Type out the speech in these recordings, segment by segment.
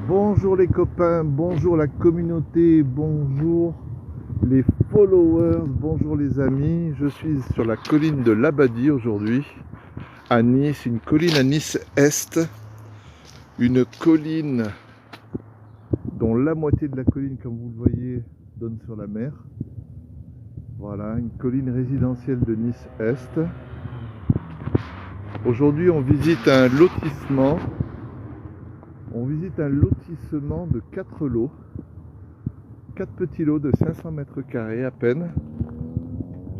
Bonjour les copains, bonjour la communauté, bonjour les followers, bonjour les amis. Je suis sur la colline de l'Abadie aujourd'hui, à Nice, une colline à Nice-Est. Une colline dont la moitié de la colline, comme vous le voyez, donne sur la mer. Voilà, une colline résidentielle de Nice-Est. Aujourd'hui, on visite un lotissement. On visite un lotissement de 4 lots. 4 petits lots de 500 mètres carrés à peine.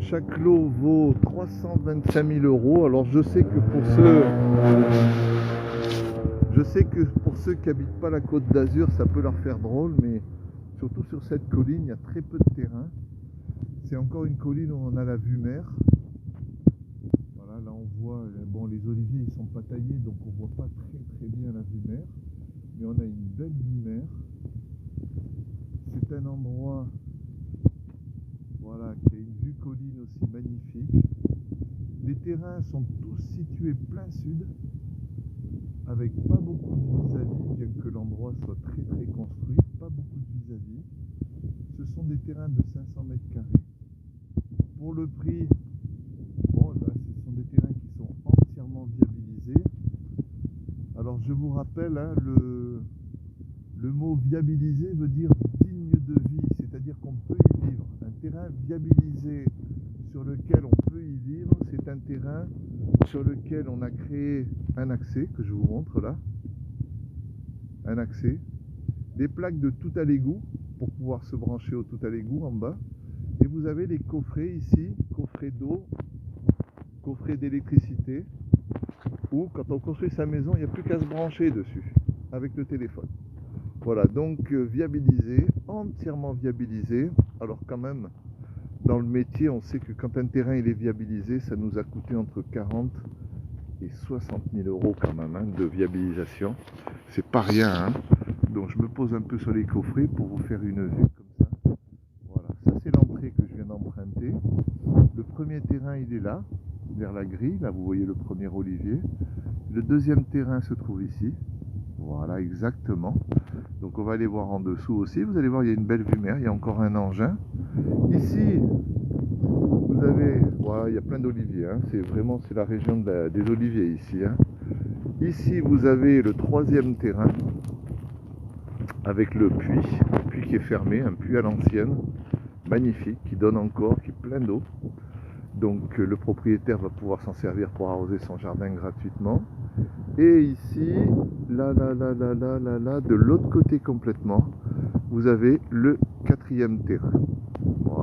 Chaque lot vaut 325 000 euros. Alors je sais que pour ceux qui habitent pas la Côte d'Azur, ça peut leur faire drôle, mais surtout sur cette colline, il y a très peu de terrain. C'est encore une colline où on a la vue mer. Voilà, là on voit, bon, les oliviers ils sont pas taillés, donc on voit pas très bien la vue mer, mais on a une belle vue mer. C'est un endroit, voilà, qui a une vue colline aussi magnifique. Les terrains sont tous situés plein sud, avec pas beaucoup de vis-à-vis, bien que l'endroit soit très construit, pas beaucoup de vis-à-vis. Ce sont des terrains de 500 mètres carrés. Pour le prix, bon, là, ce sont des terrains qui sont entièrement viabilisés. Alors je vous rappelle, hein, le mot viabilisé veut dire digne de vie, c'est-à-dire qu'on peut y vivre. Un terrain viabilisé sur lequel on peut y vivre, c'est un terrain sur lequel on a créé un accès, que je vous montre là, un accès, des plaques de tout à l'égout pour pouvoir se brancher au tout à l'égout en bas, et vous avez les coffrets ici, coffrets d'eau, coffrets d'électricité, où quand on construit sa maison, il n'y a plus qu'à se brancher dessus, avec le téléphone. Voilà, donc viabilisé, entièrement viabilisé. Alors quand même, dans le métier, on sait que quand un terrain il est viabilisé, ça nous a coûté entre 40 et 60 000 euros quand même, hein, de viabilisation. C'est pas rien, hein. Donc je me pose un peu sur les coffrets pour vous faire une vue comme ça. Voilà, ça c'est l'entrée que je viens d'emprunter. Le premier terrain il est là, vers la grille, là vous voyez le premier olivier. Le deuxième terrain se trouve ici. Voilà, exactement. Donc on va aller voir en dessous aussi. Vous allez voir, il y a une belle vue mer, il y a encore un engin. Ici, vous avez, voilà, il y a plein d'oliviers, hein. C'est la région des oliviers ici, hein. Ici, vous avez le troisième terrain avec le puits qui est fermé, un puits à l'ancienne, magnifique, qui donne encore, qui est plein d'eau. Donc le propriétaire va pouvoir s'en servir pour arroser son jardin gratuitement. Et ici, là, de l'autre côté complètement, vous avez le quatrième terrain. Voilà.